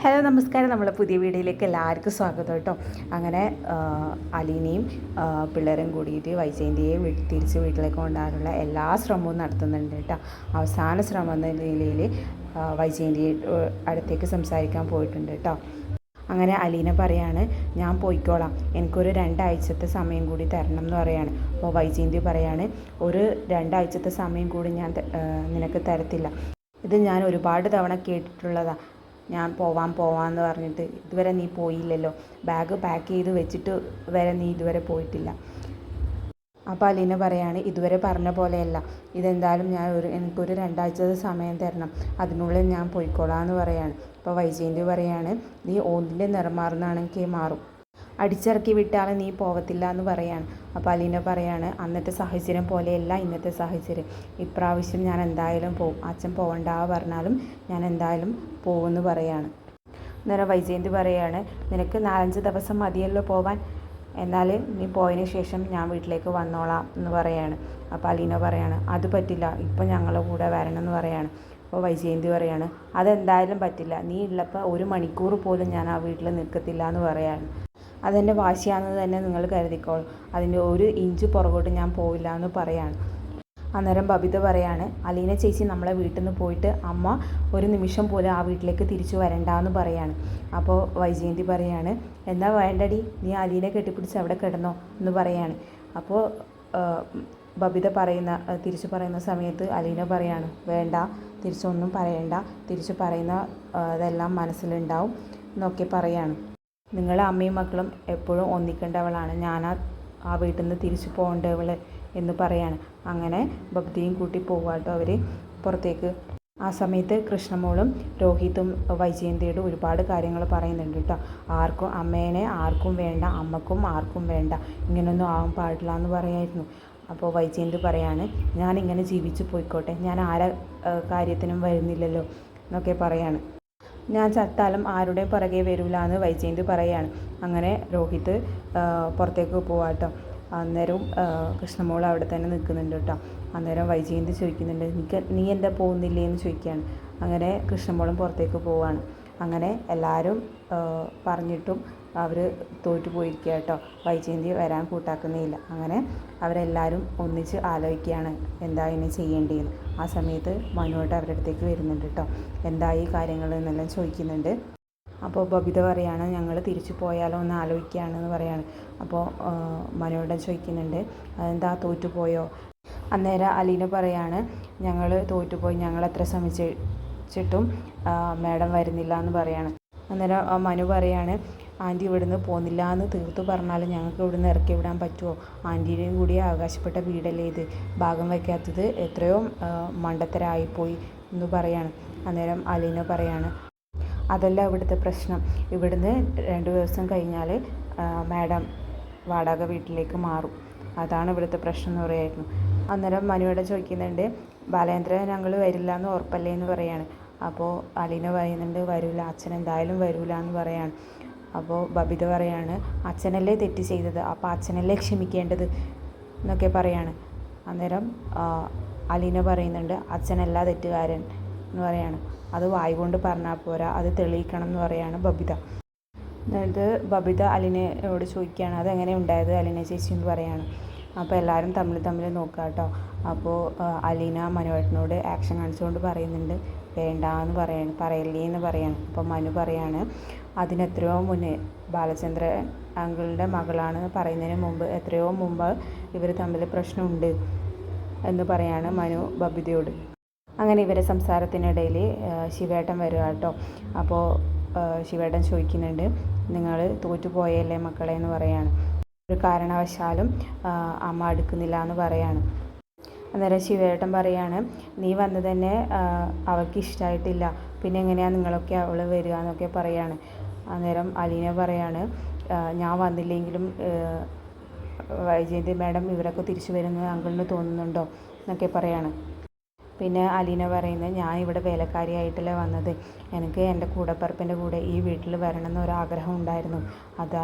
Hello നമസ്കാരം. നമ്മളെ പുതിയ വീഡിയോയിലേക്ക് എല്ലാവർക്കും സ്വാഗതം കേട്ടോ. അങ്ങനെ അലീനയും പിള്ളേരും കൂടിയിട്ട് വൈജയന്തിയെ തിരിച്ച് വീട്ടിലേക്ക് കൊണ്ടുപോകാനുള്ള എല്ലാ ശ്രമവും നടത്തുന്നുണ്ട് കേട്ടോ. അവസാന ശ്രമം എന്ന നിലയിൽ വൈജയന്തിയെ അടുത്തേക്ക് സംസാരിക്കാൻ പോയിട്ടുണ്ട് കേട്ടോ. അങ്ങനെ അലീന പറയാണ്, ഞാൻ പോയിക്കോളാം, എനിക്കൊരു 2 ആഴ്ചത്തെ സമയം കൂടി തരണം എന്ന് പറയാണ്. അപ്പോൾ വൈജയന്തി പറയാണ്, ഒരു 2 ആഴ്ചത്തെ സമയം കൂടി ഞാൻ നിനക്ക് തരത്തില്ല. ഇത് ഞാൻ ഒരുപാട് തവണ കേട്ടിട്ടുള്ളതാണ്. ഞാൻ പോവാമെന്ന് പറഞ്ഞിട്ട് ഇതുവരെ നീ പോയില്ലല്ലോ. ബാഗ് പാക്ക് ചെയ്ത് വെച്ചിട്ട് വരെ നീ ഇതുവരെ പോയിട്ടില്ല. അപ്പോൾ അലീന പറയാണ്, ഇതുവരെ പറഞ്ഞ പോലെയല്ല, ഇതെന്തായാലും എനിക്കൊരു 2 ആഴ്ചത്തെ സമയം തരണം, അതിനുള്ളിൽ ഞാൻ പോയിക്കോളാം എന്ന് പറയാണ്. അപ്പോൾ വൈജയന്തി പറയാണ്, നീ ഓന്തിൻ്റെ നിറം മാറുന്നതാണെങ്കിൽ മാറും, അടിച്ചിറക്കി വിട്ടാൽ നീ പോവത്തില്ല എന്ന് പറയാണ്. അപ്പോൾ അലീന പറയാണ്, അന്നത്തെ സാഹചര്യം പോലെയല്ല ഇന്നത്തെ സാഹചര്യം, ഇപ്രാവശ്യം ഞാൻ എന്തായാലും പോവും, അച്ഛൻ പോകണ്ട പറഞ്ഞാലും ഞാൻ എന്തായാലും പോകുമെന്ന് പറയാണ്. അന്നേരം വൈജയന്തി പറയാണ്, നിനക്ക് 4-5 ദിവസം മതിയല്ലോ പോവാൻ, എന്നാൽ നീ പോയതിന് ശേഷം ഞാൻ വീട്ടിലേക്ക് വന്നോളാം എന്ന് പറയാണ്. അപ്പോൾ അലീന പറയാണ്, അത് പറ്റില്ല, ഇപ്പം ഞങ്ങളുടെ കൂടെ വരണം എന്ന് പറയാണ്. അപ്പോൾ വൈജയന്തി പറയാണ്, അതെന്തായാലും പറ്റില്ല, നീ ഉള്ളപ്പോൾ 1 മണിക്കൂർ പോലും ഞാൻ ആ വീട്ടിൽ നിൽക്കത്തില്ല എന്ന് പറയാണ്. അതെൻ്റെ വാശിയാണെന്ന് തന്നെ നിങ്ങൾ കരുതിക്കോളും, അതിൻ്റെ 1 ഇഞ്ച് പുറകോട്ട് ഞാൻ പോവില്ല എന്ന് പറയാണ്. അന്നേരം ബബിത പറയാണ്, അലീന ചേച്ചി നമ്മളെ വീട്ടിൽ നിന്ന് പോയിട്ട് അമ്മ ഒരു നിമിഷം പോലും ആ വീട്ടിലേക്ക് തിരിച്ചു വരണ്ടെന്ന് പറയാണ്. അപ്പോൾ വൈജയന്തി പറയാണ്, എന്താ വേണ്ടടി, നീ അലീനെ കെട്ടിപ്പിടിച്ച് അവിടെ കിടന്നോ എന്ന് പറയാണ്. അപ്പോൾ ബബിത തിരിച്ചു പറയുന്ന സമയത്ത് അലീന പറയാണ്, വേണ്ട, തിരിച്ചൊന്നും പറയണ്ട, തിരിച്ചു പറയുന്ന ഇതെല്ലാം മനസ്സിലുണ്ടാവും എന്നൊക്കെ പറയാണ്. നിങ്ങൾ അമ്മയും മക്കളും എപ്പോഴും ഒന്നിക്കേണ്ടവളാണ്, ഞാൻ ആ വീട്ടിൽ നിന്ന് തിരിച്ചു പോകേണ്ടവൾ എന്ന് പറയാണ്. അങ്ങനെ ബബ്ദിയും കൂട്ടി പോവാട്ടോ അവർ പുറത്തേക്ക്. ആ സമയത്ത് കൃഷ്ണമോളും രോഹിത്തും വൈജയന്തിയോട് ഒരുപാട് കാര്യങ്ങൾ പറയുന്നുണ്ട് കേട്ടോ. അമ്മേനെ ആർക്കും വേണ്ട, അമ്മക്കും ആർക്കും വേണ്ട, ഇങ്ങനൊന്നും ആവാൻ പാടില്ല എന്ന് പറയായിരുന്നു. അപ്പോൾ വൈജയന്തി പറയാണ്, ഞാനിങ്ങനെ ജീവിച്ചു പോയിക്കോട്ടെ, ഞാൻ ആരെ കാര്യത്തിനും വരുന്നില്ലല്ലോ എന്നൊക്കെ പറയാണ്. ഞാൻ ചത്താലും ആരുടെയും പുറകെ വരില്ല എന്ന് വൈജയന്തി പറയാണ്. അങ്ങനെ രോഹിത്ത് പുറത്തേക്ക് പോവാട്ടോ. അന്നേരം കൃഷ്ണമോൾ അവിടെ തന്നെ നിൽക്കുന്നുണ്ട് കേട്ടോ. അന്നേരം വൈജയന്തി ചോദിക്കുന്നുണ്ട്, നീ എന്താ പോകുന്നില്ലേ എന്ന് ചോദിക്കുകയാണ്. അങ്ങനെ കൃഷ്ണമോളും പുറത്തേക്ക് പോവാണ്. അങ്ങനെ എല്ലാവരും പറഞ്ഞിട്ടും അവർ തോറ്റു പോയിരിക്കുക കേട്ടോ. വൈജയന്തി വരാൻ കൂട്ടാക്കുന്നില്ല. അങ്ങനെ അവരെല്ലാവരും ഒന്നിച്ച് ആലോചിക്കുകയാണ് എന്താ ഇനി ചെയ്യേണ്ടതെന്ന്. ആ സമയത്ത് മനുവായിട്ട് അവരുടെ അടുത്തേക്ക് വരുന്നുണ്ട് കേട്ടോ. എന്തായി കാര്യങ്ങൾ എന്നെല്ലാം ചോദിക്കുന്നുണ്ട്. അപ്പോൾ ബബിത പറയാണ്, ഞങ്ങൾ തിരിച്ചു പോയാലോ എന്ന് ആലോചിക്കുകയാണെന്ന് പറയാണ്. അപ്പോൾ മനുവേട്ടൻ ചോദിക്കുന്നുണ്ട്, അതെന്താ തോറ്റുപോയോ? അന്നേരം അലീന പറയാണ്, ഞങ്ങൾ തോറ്റുപോയി, ഞങ്ങൾ എത്ര ശ്രമിച്ചിട്ടും മാഡം വരുന്നില്ല എന്ന് പറയാണ്. അന്നേരം മനു പറയാണ്, ആൻറ്റി ഇവിടുന്ന് പോകുന്നില്ല എന്ന് തീർത്തു പറഞ്ഞാൽ ഞങ്ങൾക്ക് ഇവിടുന്ന് ഇറക്കി വിടാൻ പറ്റുമോ? ആൻറ്റീനെയും കൂടി അവകാശപ്പെട്ട വീടല്ലേ ഇത്, ഭാഗം വയ്ക്കാത്തത് എത്രയോ മണ്ടത്തരായിപ്പോയി എന്ന് പറയാണ്. അന്നേരം അലീന പറയാണ്, അതല്ല ഇവിടുത്തെ പ്രശ്നം, ഇവിടുന്ന് 2 ദിവസം കഴിഞ്ഞാൽ മാഡം വാടക വീട്ടിലേക്ക് മാറും, അതാണ് ഇവിടുത്തെ പ്രശ്നം എന്ന് പറയായിരുന്നു. അന്നേരം മനുവേട്ടൻ ചോദിക്കുന്നുണ്ട്, ബാലേന്ദ്രൻ ഞങ്ങൾ വരില്ല എന്ന് ഉറപ്പല്ലേ എന്ന് പറയാണ്. അപ്പോൾ അലീന പറയുന്നുണ്ട്, വരില്ല, അച്ഛൻ എന്തായാലും വരില്ല എന്ന് പറയാണ്. അപ്പോൾ ബബിത പറയാണ്, അച്ഛനല്ലേ തെറ്റ് ചെയ്തത്, അപ്പോൾ അച്ഛനല്ലേ ക്ഷമിക്കേണ്ടത് എന്നൊക്കെ പറയാണ്. അന്നേരം അലീന പറയുന്നുണ്ട്, അച്ഛനല്ല തെറ്റുകാരൻ എന്ന് പറയാണ്. അത് വായ് കൊണ്ട് പറഞ്ഞാൽ പോരാ, അത് തെളിയിക്കണം എന്ന് പറയാണ് ബബിത. എന്നിട്ട് ബബിത അലീനയോട് ചോദിക്കുകയാണ്, അതെങ്ങനെ ഉണ്ടായത് അലീന ചേച്ചി എന്ന് പറയാണ്. അപ്പോൾ എല്ലാവരും തമ്മിൽ നോക്കുക കേട്ടോ. അപ്പോൾ അലീന മനുവേട്ടനോട് ആക്ഷൻ കാണിച്ചുകൊണ്ട് പറയുന്നുണ്ട്, വേണ്ട എന്ന് പറയല്ലേ എന്ന് പറയാണ്. അപ്പോൾ മനു പറയാണ്, അതിനെത്രയോ മുന്നേ ബാലചന്ദ്രൻ അങ്കിളുടെ മകളാണ് പറയുന്നതിന് മുമ്പ്, എത്രയോ മുമ്പ് ഇവർ തമ്മിൽ പ്രശ്നമുണ്ട് എന്ന് പറയാണ് മനു ബബിതയോട്. അങ്ങനെ ഇവരെ സംസാരത്തിനിടയിൽ ശിവേട്ടൻ വരിക കേട്ടോ. അപ്പോൾ ശിവേട്ടൻ ചോദിക്കുന്നുണ്ട്, നിങ്ങൾ തോറ്റുപോയല്ലേ മക്കളെ എന്ന് പറയാണ്. ഒരു കാരണവശാലും അമ്മ അടുക്കുന്നില്ല എന്ന് പറയാണ്. അന്നേരം ശിവേട്ടൻ പറയാണ്, നീ വന്ന് തന്നെ അവൾക്ക് ഇഷ്ടമായിട്ടില്ല, പിന്നെ എങ്ങനെയാണ് നിങ്ങളൊക്കെ അവൾ വരിക എന്നൊക്കെ പറയാണ്. അന്നേരം അലീന പറയാണ്, ഞാൻ വന്നില്ലെങ്കിലും വൈജയന്തി മാഡം ഇവരൊക്കെ തിരിച്ചു വരുന്നത് അങ്കിളിന് തോന്നുന്നുണ്ടോ എന്നൊക്കെ പറയാണ്. പിന്നെ അലീന പറയുന്നത്, ഞാൻ ഇവിടെ വേലക്കാരിയായിട്ടല്ല വന്നത്, എനിക്ക് എൻ്റെ കൂടപ്പിറപ്പിൻ്റെ കൂടെ ഈ വീട്ടിൽ വരണം എന്നൊരാഗ്രഹം ഉണ്ടായിരുന്നു,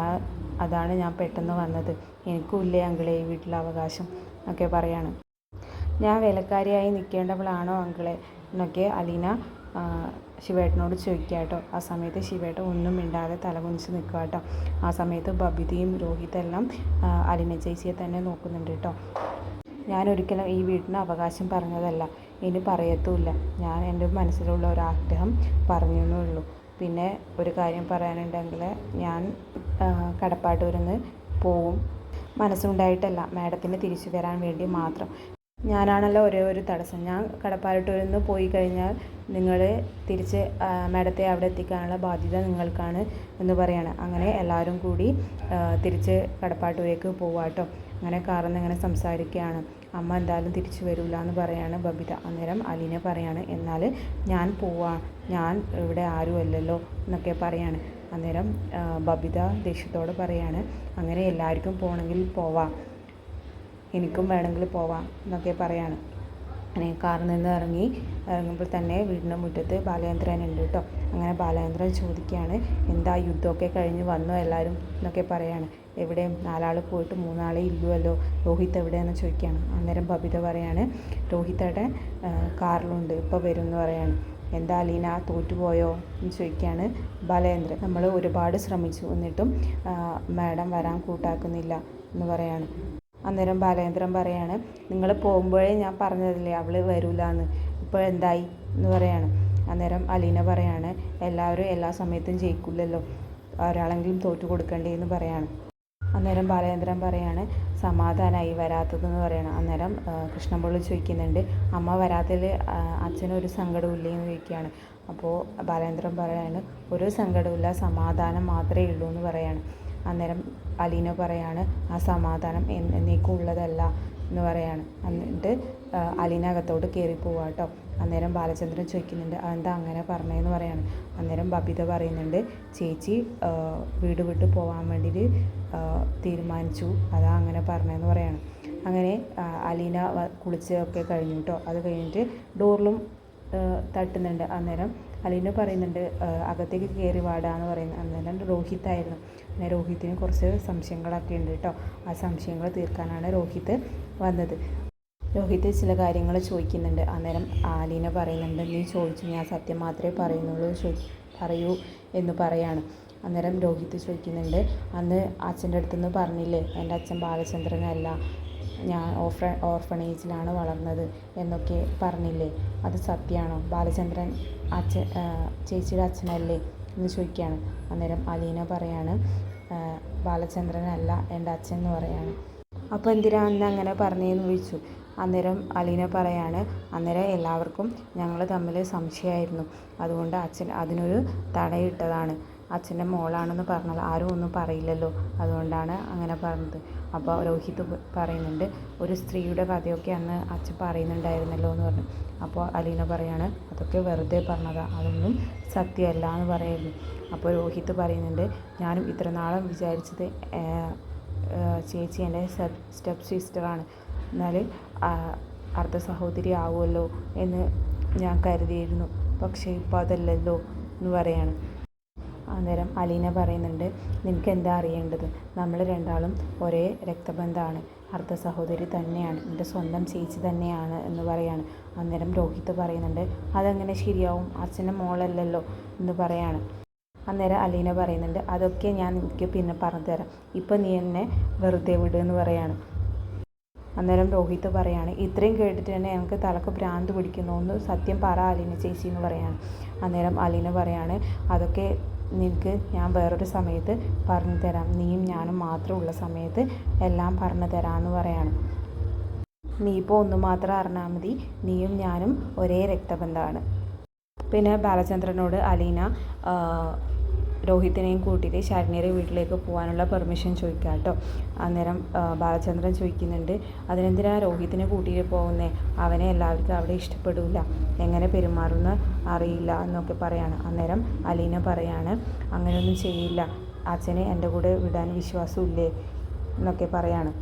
അതാണ് ഞാൻ പെട്ടെന്ന് വന്നത്, എനിക്കും ഇല്ലേ അങ്കിളെ ഈ വീട്ടിലെ അവകാശം എന്നൊക്കെ പറയാണ്. ഞാൻ വേലക്കാരിയായി നിൽക്കേണ്ടവളാണോ അങ്കിളെ എന്നൊക്കെ അലീന ശിവേട്ടനോട് ചോദിക്കുക കേട്ടോ. ആ സമയത്ത് ശിവേട്ടൻ ഒന്നും മിണ്ടാതെ തലകുനിച്ച് നിൽക്കുക കേട്ടോ. ആ സമയത്ത് ബബിതയും രോഹിതെല്ലാം അലീന ചേച്ചിയെ തന്നെ നോക്കുന്നുണ്ട് കേട്ടോ. ഞാനൊരിക്കലും ഈ വീടിന് അവകാശം പറഞ്ഞതല്ല, ഇനി പറയത്തുമില്ല. ഞാൻ എൻ്റെ മനസ്സിലുള്ള ഒരാഗ്രഹം പറഞ്ഞേ ഉള്ളൂ. പിന്നെ ഒരു കാര്യം പറയാനുണ്ടെങ്കിൽ ഞാൻ കടപ്പാട്ടൂരിന്ന് പോവും. മനസ്സുണ്ടായിട്ടല്ല, മാഡത്തിന് തിരിച്ചു വരാൻ വേണ്ടി മാത്രം. ഞാനാണല്ലോ ഒരേ ഒരു തടസ്സം. ഞാൻ കടപ്പാട്ടൂരിൽ നിന്ന് പോയി കഴിഞ്ഞാൽ നിങ്ങൾ തിരിച്ച് മാഡത്തെ അവിടെ എത്തിക്കാനുള്ള ബാധ്യത നിങ്ങൾക്കാണ് എന്ന് പറയാണ്. അങ്ങനെ എല്ലാവരും കൂടി തിരിച്ച് കടപ്പാട്ടൂരേക്ക് പോവാട്ടോ. അങ്ങനെ കാറിൽ നിന്ന് ഇങ്ങനെ സംസാരിക്കുകയാണ്. അമ്മ എന്തായാലും തിരിച്ചു വരില്ല എന്ന് പറയാണ് ബബിത. അന്നേരം അലീന പറയാണ്, എന്നാൽ ഞാൻ പോവാ, ഞാൻ ഇവിടെ ആരുമല്ലല്ലോ എന്നൊക്കെ പറയാണ്. അന്നേരം ബബിത ദേഷ്യത്തോടെ പറയാണ്, അങ്ങനെ എല്ലാവർക്കും പോകണമെങ്കിൽ പോവാം, എനിക്കും വേണമെങ്കിൽ പോവാം എന്നൊക്കെ പറയാണ്. അങ്ങനെ കാറിൽ നിന്ന് ഇറങ്ങുമ്പോൾ തന്നെ വീടിൻ്റെ മുറ്റത്ത് ബാലചന്ദ്രൻ ഉണ്ട് കേട്ടോ. അങ്ങനെ ബാലചന്ദ്രൻ ചോദിക്കുകയാണ്, എന്താ യുദ്ധമൊക്കെ കഴിഞ്ഞ് വന്നോ എല്ലാവരും എന്നൊക്കെ പറയാണ്. എവിടെ, 4 ആൾ പോയിട്ട് 3 ആളെ ഇല്ലുമല്ലോ, രോഹിത് എവിടെയെന്ന് ചോദിക്കുകയാണ്. അന്നേരം ബബിത പറയാണ്, രോഹിതയുടെ കാറിലുണ്ട്, ഇപ്പോൾ വരും എന്ന് പറയാണ്. എന്താ അലീന തോറ്റുപോയോ എന്ന് ചോദിക്കുകയാണ് ബാലചന്ദ്രൻ. നമ്മൾ ഒരുപാട് ശ്രമിച്ചു, എന്നിട്ടും മാഡം വരാൻ കൂട്ടാക്കുന്നില്ല എന്ന് പറയാണ്. അന്നേരം ബാലചന്ദ്രൻ പറയാണ്, നിങ്ങൾ പോകുമ്പോഴേ ഞാൻ പറഞ്ഞതല്ലേ അവൾ വരില്ല എന്ന്, ഇപ്പോഴെന്തായി എന്ന് പറയാണ്. അന്നേരം അലീന പറയാണ്, എല്ലാവരും എല്ലാ സമയത്തും ജയിക്കില്ലല്ലോ, ഒരാളെങ്കിലും തോറ്റു കൊടുക്കണ്ടേ എന്ന് പറയാണ്. അന്നേരം ബാലചന്ദ്രൻ പറയാണ്, സമാധാനമായി വരാത്തതെന്ന് പറയണം. അന്നേരം കൃഷ്ണപിള്ള ചോദിക്കുന്നുണ്ട്, അമ്മ വരാത്തതിൽ അച്ഛനൊരു സങ്കടമില്ലേ എന്ന് ചോദിക്കുകയാണ്. അപ്പോൾ ബാലചന്ദ്രൻ പറയാണ്, ഒരു സങ്കടമില്ല, സമാധാനം മാത്രമേ ഉള്ളൂ എന്ന് പറയാണ്. അന്നേരം അലീന പറയാണ്, ആ സമാധാനം എന്നേക്കും ഉള്ളതല്ല എന്ന് പറയാണ്. എന്നിട്ട് അലീന അകത്തോട്ട് കയറി പോവാ കേട്ടോ. അന്നേരം ബാലചന്ദ്രൻ ചോദിക്കുന്നുണ്ട്, അതെന്താ അങ്ങനെ പറഞ്ഞതെന്ന് പറയാണ്. അന്നേരം ബബിത പറയുന്നുണ്ട്, ചേച്ചി വീട് വിട്ട് പോകാൻ വേണ്ടിയിട്ട് തീരുമാനിച്ചു, അതാ അങ്ങനെ പറഞ്ഞതെന്ന് പറയാണ്. അങ്ങനെ അലീന കുളിച്ചൊക്കെ കഴിഞ്ഞു കേട്ടോ. അത് കഴിഞ്ഞിട്ട് ഡോറിലും തട്ടുന്നുണ്ട്. അന്നേരം അലീന പറയുന്നുണ്ട്, അകത്തേക്ക് കയറി വാടാന്ന് പറയുന്നത്. അന്നേരം രോഹിത്തായിരുന്നു. പിന്നെ രോഹിത്തിന് കുറച്ച് സംശയങ്ങളൊക്കെ ഉണ്ട് കേട്ടോ. ആ സംശയങ്ങൾ തീർക്കാനാണ് രോഹിത് വന്നത്. രോഹിത് ചില കാര്യങ്ങൾ ചോദിക്കുന്നുണ്ട്. അന്നേരം അലീന പറയുന്നുണ്ട്, നീ ചോദിച്ചു, ഞാൻ സത്യം മാത്രമേ പറയൂ എന്ന് പറയാണ്. അന്നേരം രോഹിത് ചോദിക്കുന്നുണ്ട്, അന്ന് അച്ഛൻ്റെ അടുത്തുനിന്ന് പറഞ്ഞില്ലേ എൻ്റെ അച്ഛൻ ബാലചന്ദ്രനല്ല, ഞാൻ ഓർഫണേജിലാണ് വളർന്നത് എന്നൊക്കെ പറഞ്ഞില്ലേ, അത് സത്യമാണോ? ബാലചന്ദ്രൻ ചേച്ചിയുടെ അച്ഛനല്ലേ എന്ന് ചോദിക്കുകയാണ്. അന്നേരം അലീന പറയാണ്, ബാലചന്ദ്രനല്ല എൻ്റെ അച്ഛൻ എന്ന് പറയാണ്. അപ്പോൾ എന്തിനാ അന്ന് അങ്ങനെ പറഞ്ഞതെന്ന് ചോദിച്ചു. അന്നേരം അലീന പറയാണ്, അന്നേരം എല്ലാവർക്കും ഞങ്ങൾ തമ്മിൽ സംശയമായിരുന്നു, അതുകൊണ്ട് അച്ഛൻ അതിനൊരു തടയിട്ടതാണ്. അച്ഛൻ്റെ മോളാണെന്ന് പറഞ്ഞാൽ ആരും ഒന്നും പറയില്ലല്ലോ, അതുകൊണ്ടാണ് അങ്ങനെ പറഞ്ഞത്. അപ്പോൾ രോഹിത് പറയുന്നുണ്ട്, ഒരു സ്ത്രീയുടെ കഥയൊക്കെ അന്ന് അച്ഛൻ പറയുന്നുണ്ടായിരുന്നല്ലോ എന്ന് പറഞ്ഞു. അപ്പോൾ അലീന പറയാണ്, അതൊക്കെ വെറുതെ പറഞ്ഞതാ, അതൊന്നും സത്യമല്ല എന്ന് പറയുന്നു. അപ്പോൾ രോഹിത് പറയുന്നുണ്ട്, ഞാനും ഇത്ര നാളും വിചാരിച്ചത് ചേച്ചി എൻ്റെ സ്റ്റെപ്പ് സിസ്റ്ററാണ്, എന്നാൽ അർദ്ധ സഹോദരി ആവുമല്ലോ എന്ന് ഞാൻ കരുതിയിരുന്നു, പക്ഷേ ഇപ്പോൾ അതല്ലല്ലോ എന്ന് പറയാണ്. അന്നേരം അലീന പറയുന്നുണ്ട്, നിനക്ക് എന്താ അറിയേണ്ടത്, നമ്മൾ രണ്ടാളും ഒരേ രക്തബന്ധമാണ്, അർദ്ധ സഹോദരി തന്നെയാണ്, എൻ്റെ സ്വന്തം ചേച്ചി തന്നെയാണ് എന്ന് പറയാണ്. അന്നേരം രോഹിത് പറയുന്നുണ്ട്, അതെങ്ങനെ ശരിയാവും, അച്ഛൻ്റെ മോളല്ലല്ലോ എന്ന് പറയാണ്. അന്നേരം അലീന പറയുന്നുണ്ട്, അതൊക്കെ ഞാൻ എനിക്ക് പിന്നെ പറഞ്ഞു തരാം, ഇപ്പം നീ എന്നെ വെറുതെ വിടുമെന്ന് പറയാണ്. അന്നേരം രോഹിത് പറയാണ്, ഇത്രയും കേട്ടിട്ട് തന്നെ എനിക്ക് തലക്ക് ഭ്രാന്ത് പിടിക്കുന്നു, ഒന്ന് സത്യം പറ അലീന ചേച്ചി എന്ന് പറയാണ്. അന്നേരം അലീന പറയാണ്, അതൊക്കെ നിനക്ക് ഞാൻ വേറൊരു സമയത്ത് പറഞ്ഞു തരാം, നീയും ഞാനും മാത്രമുള്ള സമയത്ത് എല്ലാം പറഞ്ഞു തരാമെന്ന് പറയാണ്. നീ ഇപ്പോൾ ഒന്ന് മാത്രം അറിഞ്ഞാൽ മതി, നീയും ഞാനും ഒരേ രക്തബന്ധമാണ്. പിന്നെ ബാലചന്ദ്രനോട് അലീന രോഹിത്തിനെയും കൂട്ടിയിട്ട് ശരണ്യരെ വീട്ടിലേക്ക് പോകാനുള്ള പെർമിഷൻ ചോദിക്കുക കേട്ടോ. അന്നേരം ബാലചന്ദ്രൻ ചോദിക്കുന്നുണ്ട്, അതിനെന്തിനാ രോഹിത്തിനെ കൂട്ടിയിട്ട് പോകുന്നേ, അവനെ എല്ലാവർക്കും അവിടെ ഇഷ്ടപ്പെടില്ല, എങ്ങനെ പെരുമാറുമെന്ന് അറിയില്ല എന്നൊക്കെ പറയാണ്. അന്നേരം അലീന പറയാണ്, അങ്ങനെയൊന്നും ചെയ്യില്ല, അച്ഛനെ എൻ്റെ കൂടെ വിടാൻ വിശ്വാസമില്ലേ എന്നൊക്കെ പറയാണ്.